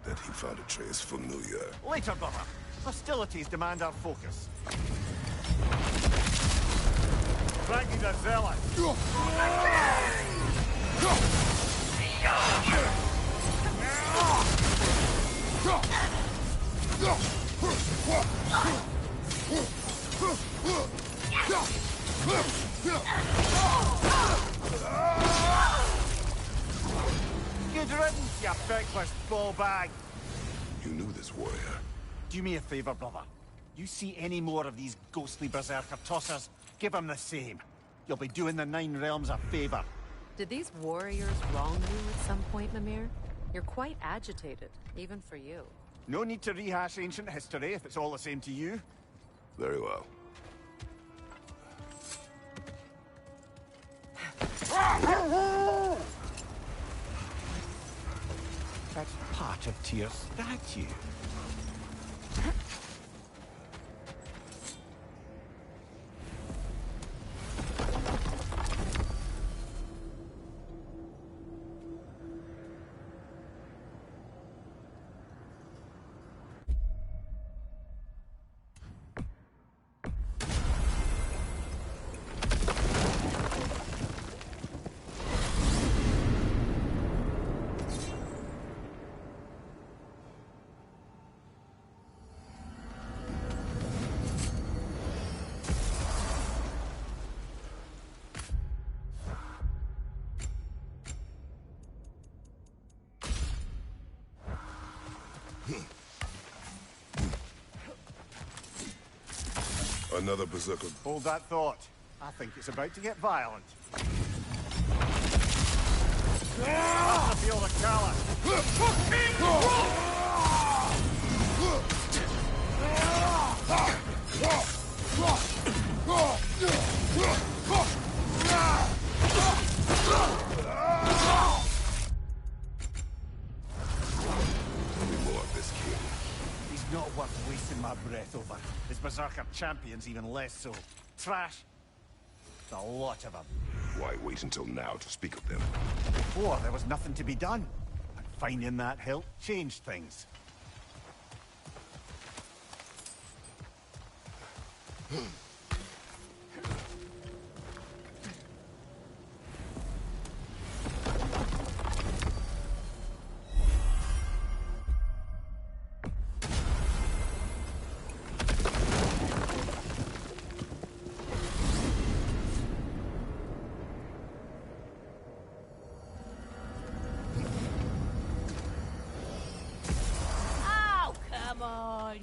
that he found a trace familiar. Later, brother. Hostilities demand our focus. Frankie the Zealot. Good riddance, you feckless ball bag. You knew this warrior. Do me a favor, brother. You see any more of these ghostly berserker tossers, give them the same. You'll be doing the Nine Realms a favor. Did these warriors wrong you at some point, Mimir? You're quite agitated, even for you. No need to rehash ancient history if it's all the same to you. Very well. That's part of Tyr's statue. Another berserker. Hold that thought. I think it's about to get violent. I feel the callus. Tell me more of this king. He's not worth wasting my breath over. His berserker champions even less so. Trash. A lot of them. Why wait until now to speak of them? Before, there was nothing to be done. And finding that hilt changed things.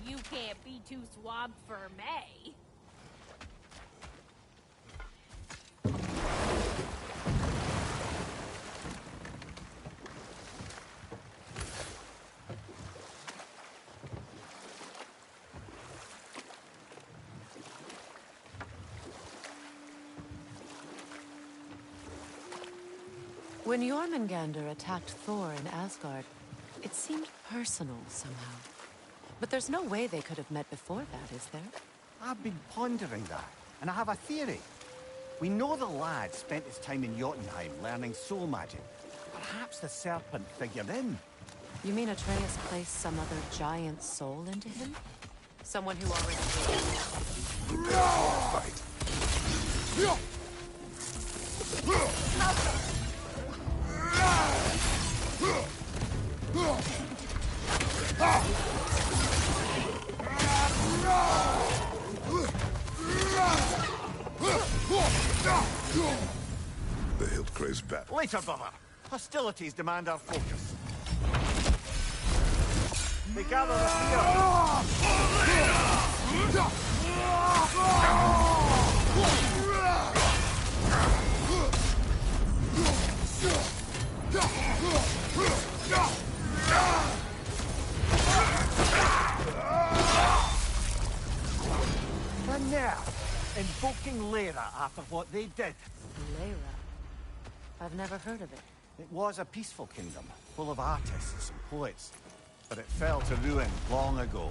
You can't be too swamped for me. When Jormungandr attacked Thor in Asgard, it seemed personal somehow. But there's no way they could have met before that, is there? I've been pondering that, and I have a theory. We know the lad spent his time in Jotunheim learning soul magic. Perhaps the serpent figured in. You mean Atreus placed some other giant soul into him? Someone who already... Prepare for a fight. The hilt craves battle. Later, brother. Hostilities demand our focus. They gather the And now, invoking Lyra after what they did. Lyra? I've never heard of it. It was a peaceful kingdom, full of artists and poets. But it fell to ruin long ago.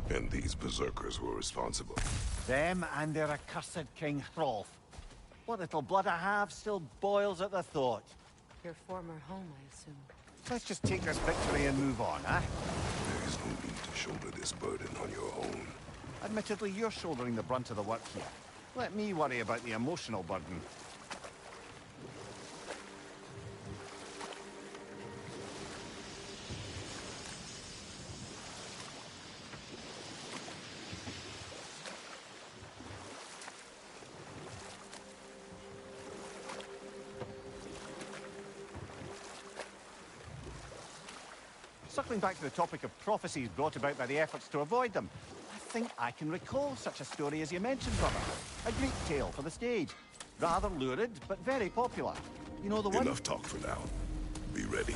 And these berserkers were responsible. Them and their accursed King Hrolf. What little blood I have still boils at the thought. Your former home, I assume. Let's just take this victory and move on, eh? There is no need to shoulder this burden on your own. Admittedly, you're shouldering the brunt of the work here. Let me worry about the emotional burden. Circling back to the topic of prophecies brought about by the efforts to avoid them, I think I can recall such a story as you mentioned, brother. A Greek tale for the stage. Rather lurid, but very popular. You know the one? Enough talk for now. Be ready.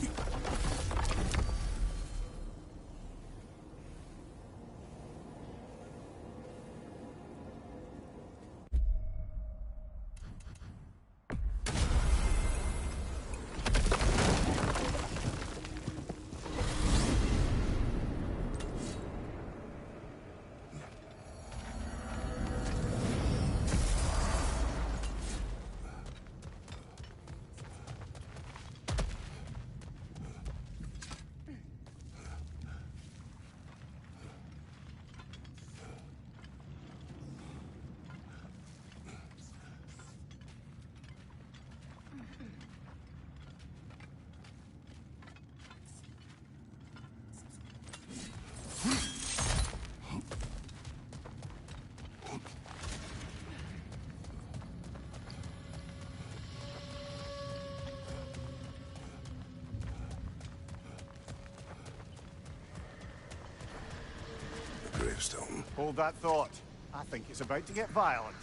Gravestone. Hold that thought. I think it's about to get violent.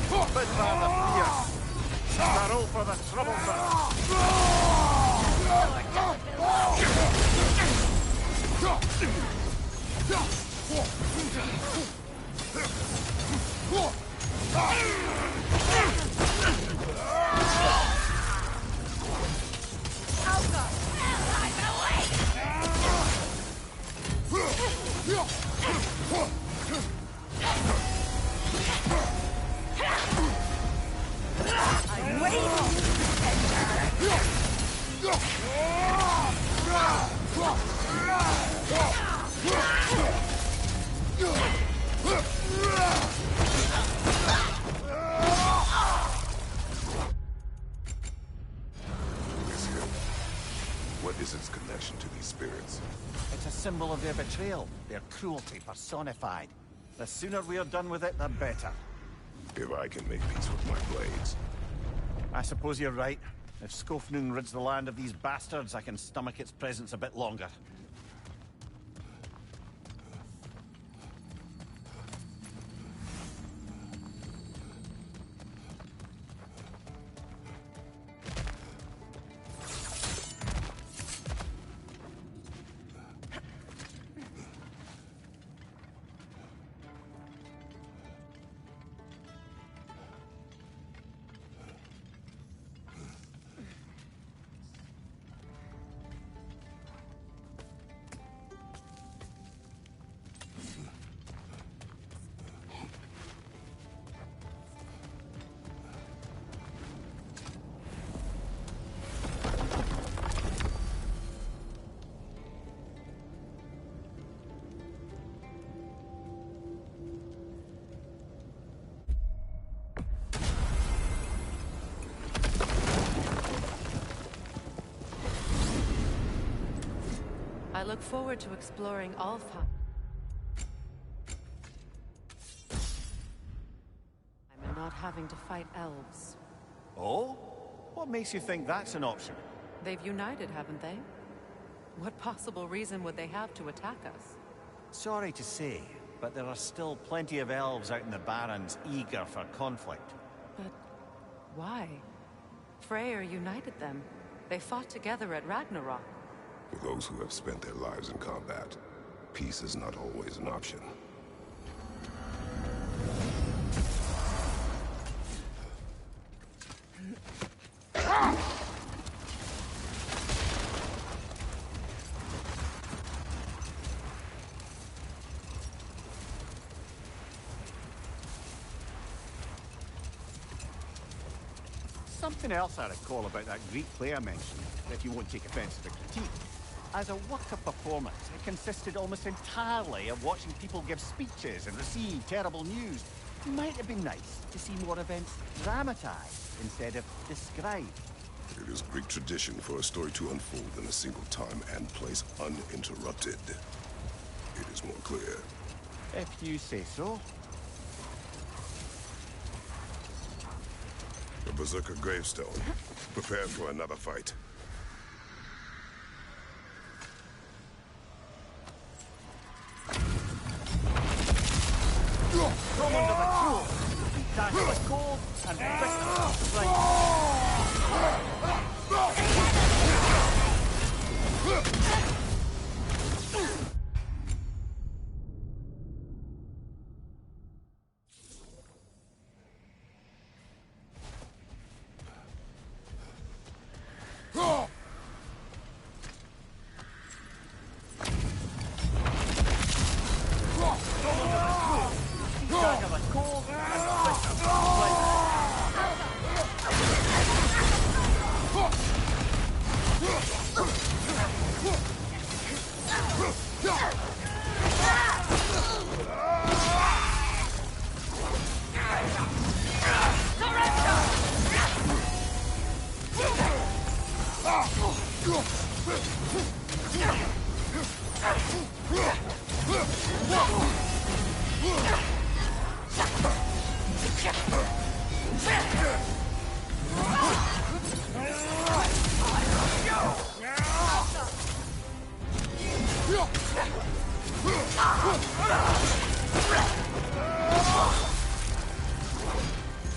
But rather fierce. Barrel for the troublesome. What is its connection to these spirits? It's a symbol of their betrayal, their cruelty personified. The sooner we're done with it, the better. If I can make peace with my blades. I suppose you're right. If Skofnung rids the land of these bastards, I can stomach its presence a bit longer. I look forward to exploring Alfheim and not having to fight elves. Oh? What makes you think that's an option? They've united, haven't they? What possible reason would they have to attack us? Sorry to say, but there are still plenty of elves out in the Barrens eager for conflict. But why? Freyr united them. They fought together at Ragnarok. For those who have spent their lives in combat, peace is not always an option. something else I recall about that Greek play I mentioned, if you won't take offence to the critique. As a work of performance, it consisted almost entirely of watching people give speeches and receive terrible news. It might have been nice to see more events dramatized instead of described. It is Greek tradition for a story to unfold in a single time and place uninterrupted. It is more clear. If you say so. The Berserker gravestone. Prepare for another fight. Come under the cool. Tackle the cold and twist right.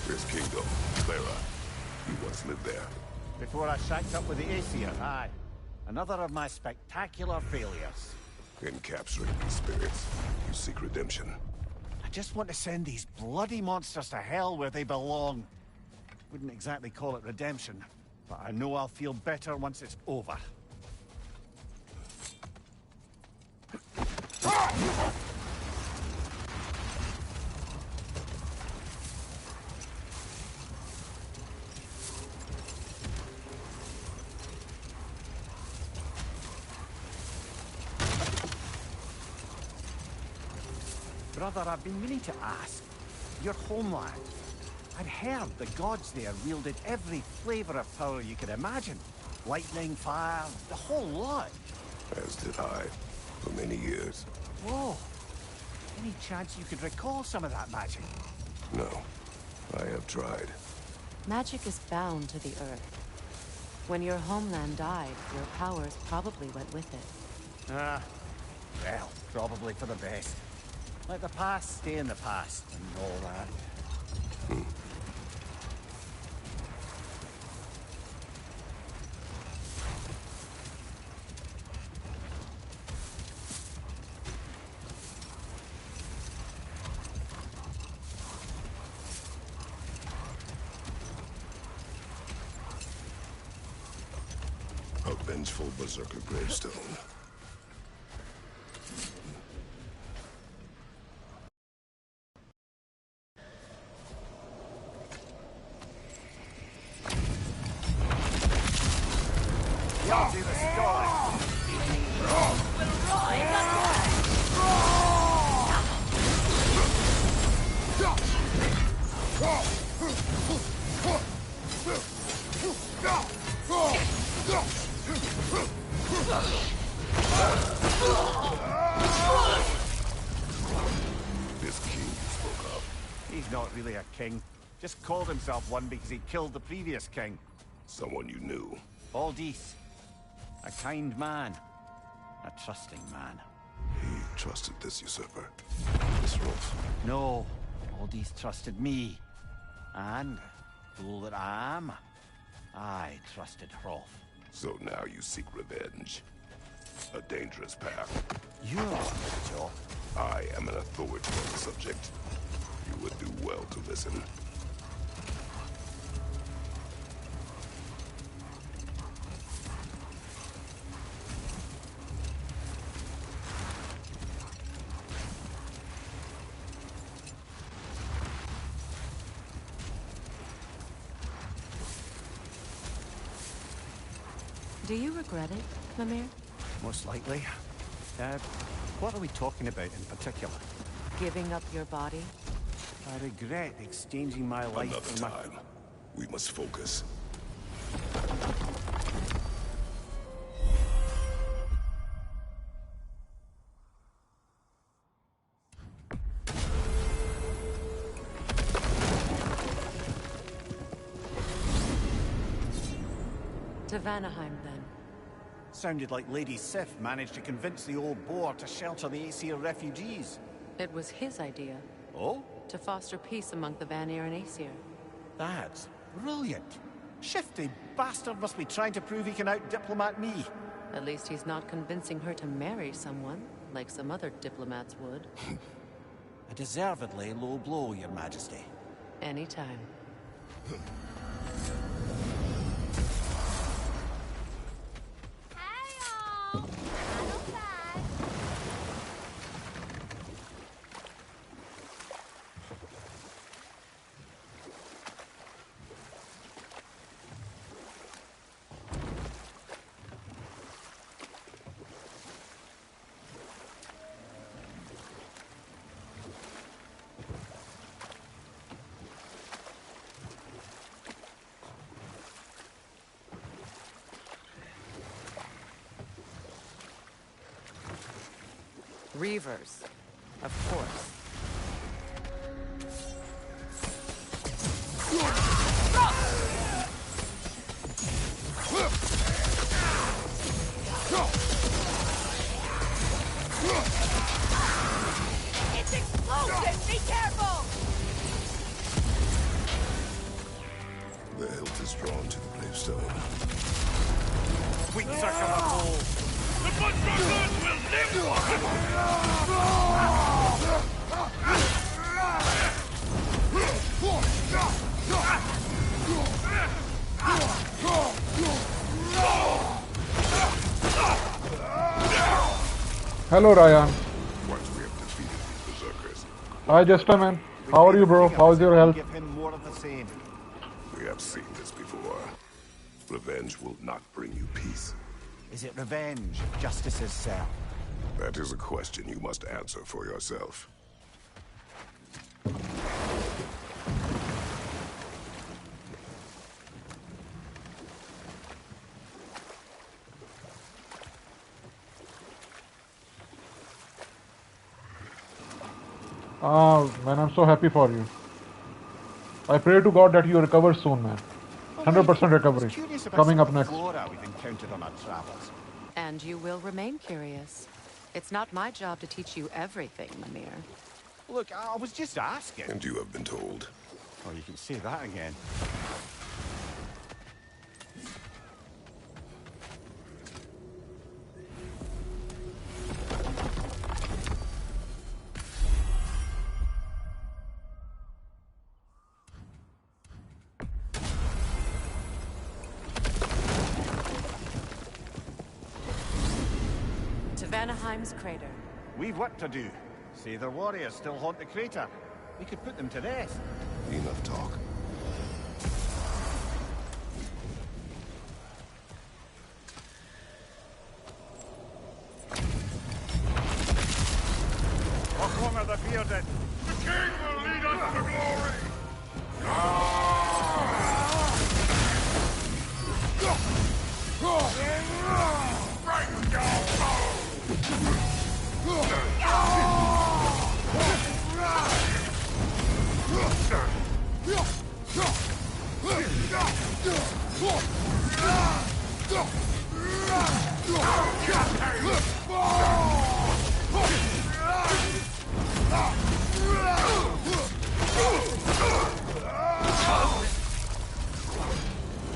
This kingdom, Clara. You once lived there. Before I shacked up with the Aesir, aye. Another of my spectacular failures. In capturing these spirits, you seek redemption. I just want to send these bloody monsters to hell where they belong. Wouldn't exactly call it redemption, but I know I'll feel better once it's over. Brother, I've been meaning to ask. Your homeland. I'd heard the gods there wielded every flavor of power you could imagine. Lightning, fire, the whole lot. As did I, for many years. Whoa. Any chance you could recall some of that magic? No, I have tried. Magic is bound to the earth. When your homeland died, your powers probably went with it. Ah, well, probably for the best. Let the past stay in the past and all that. A vengeful berserker gravestone. Y'all do the story. This king you spoke of. He's not really a king. Just called himself one because he killed the previous king. Someone you knew. Aldis. A kind man. A trusting man. He trusted this usurper. This Rolf. No, Aldis trusted me. And, fool that I am, I trusted Hrolf. So now you seek revenge. A dangerous path. You're Joe. I am an authority on the subject. You would do well to listen. Do you regret it, Mimir? Most likely. What are we talking about in particular? Giving up your body? I regret exchanging my life Another for my... time. We must focus. To Vanaheim, then. Sounded like Lady Sif managed to convince the old boar to shelter the Aesir refugees. It was his idea. Oh? To foster peace among the Vanir and Aesir. That's brilliant. Shifty bastard must be trying to prove he can out-diplomat me. At least he's not convincing her to marry someone, like some other diplomats would. A deservedly low blow, Your Majesty. Anytime. Reavers, of course. It's explosive! Be careful! The hilt is drawn to the gravestone. Weak circular hole. The berserkers will live forever! Hello, Ryan. Once we have defeated these berserkers, Hi, Jester, man. How are you, bro? How's your health? Give him more of the same. we have seen this before. Revenge will not bring you peace. Is it revenge, Justice's cell? That is a question you must answer for yourself. Man, I'm so happy for you. I pray to God that you recover soon, man. 100% recovery. Coming up next. Flora we've encountered on our travels. And you will remain curious. It's not my job to teach you everything, Mimir. Look, I was just asking. And you have been told. Oh, you can say that again. To Vanaheim's crater. We've work to do. Say their warriors still haunt the crater. We could put them to rest. Enough talk. One of the bearded. The king will lead us to glory! Right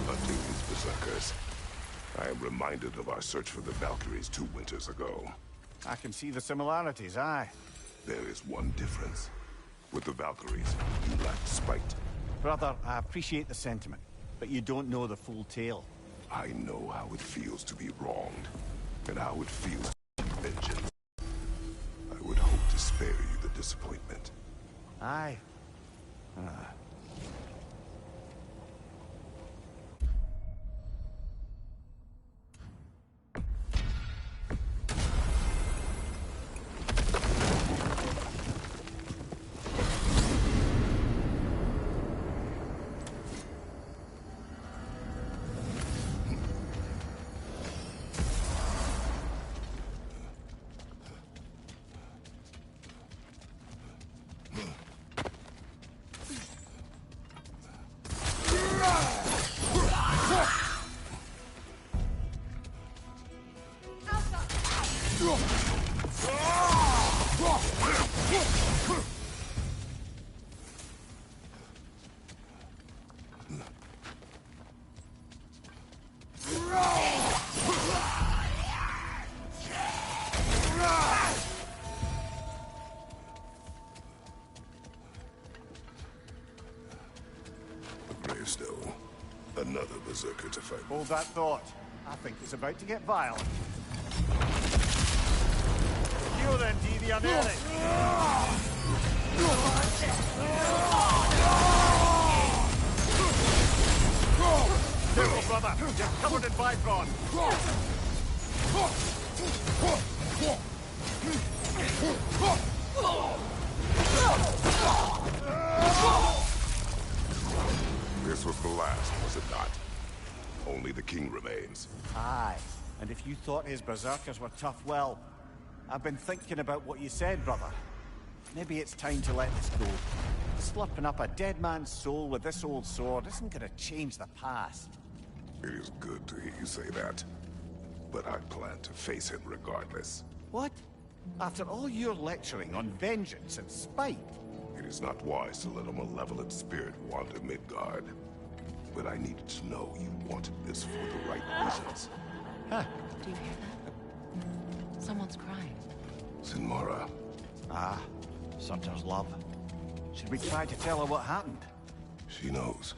Hunting these berserkers. I am reminded of our search for the Valkyries 2 winters ago. I can see the similarities, aye. There is one difference. With the Valkyries, you lacked spite. Brother, I appreciate the sentiment, but you don't know the full tale. I know how it feels to be wronged, and how it feels to be vengeance. I would hope to spare you the disappointment. Aye. Another berserker to fight. Hold that thought. I think it's about to get violent. You then, devianere! Careful, brother! You're covered in Bifron! This was the last, was it not? Only the king remains. Aye, and if you thought his berserkers were tough, well, I've been thinking about what you said, brother. Maybe it's time to let this go. Slurping up a dead man's soul with this old sword isn't gonna change the past. It is good to hear you say that. But I plan to face him regardless. What? After all your lecturing on vengeance and spite? It is not wise to let a malevolent spirit wander Midgard. But I needed to know you wanted this for the right reasons. Huh. Do you hear that? Someone's crying. Sinmara. Ah, Sutter's love. Should we try to tell her what happened? She knows.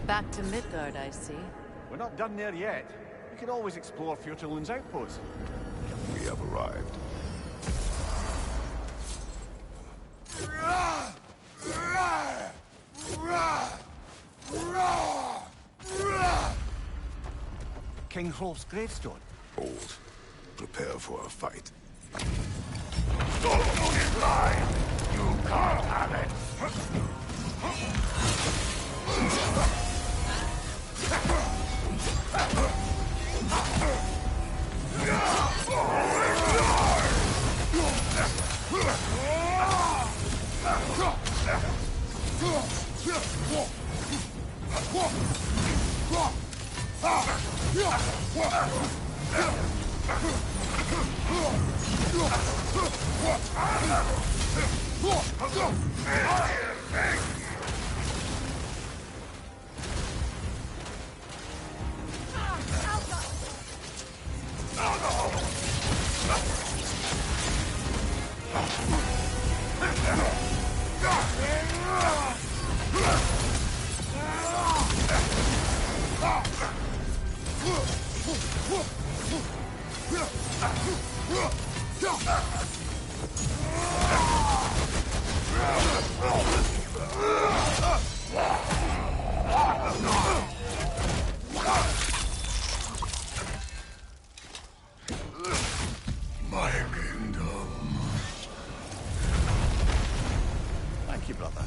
Back to Midgard, I see. We're not done there yet. We could always explore Fjotunlund's outpost. We have arrived. King Hrolf's gravestone. Old. Prepare for a fight. You can't have it! My kingdom. Thank you, brother.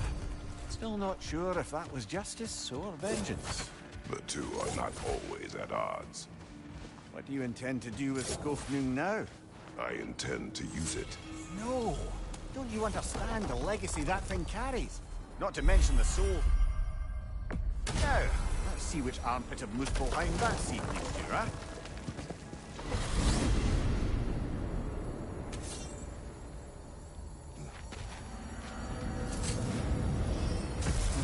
Still not sure if that was justice or vengeance. The two are not always at odds. What do you intend to do with Skofnung now? I intend to use it. No! Don't you understand the legacy that thing carries? Not to mention the soul. Now, let's see which armpit of Muspelheim that seed needs to, huh?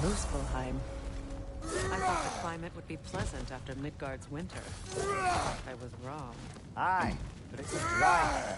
Muspelheim. I thought the climate would be pleasant after Midgard's winter. I was wrong. Aye, but it's dry.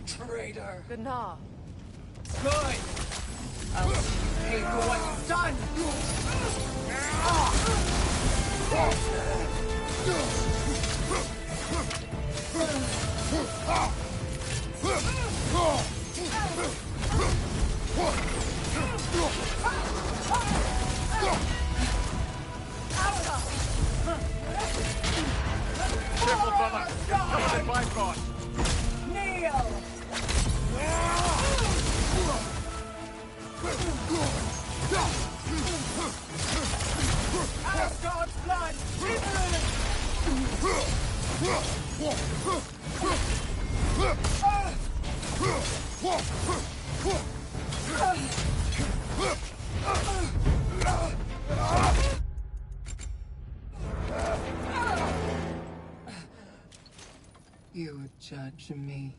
Traitor. Gna. Good. I'll pay for what you've done. Asgard's blood! You judge me.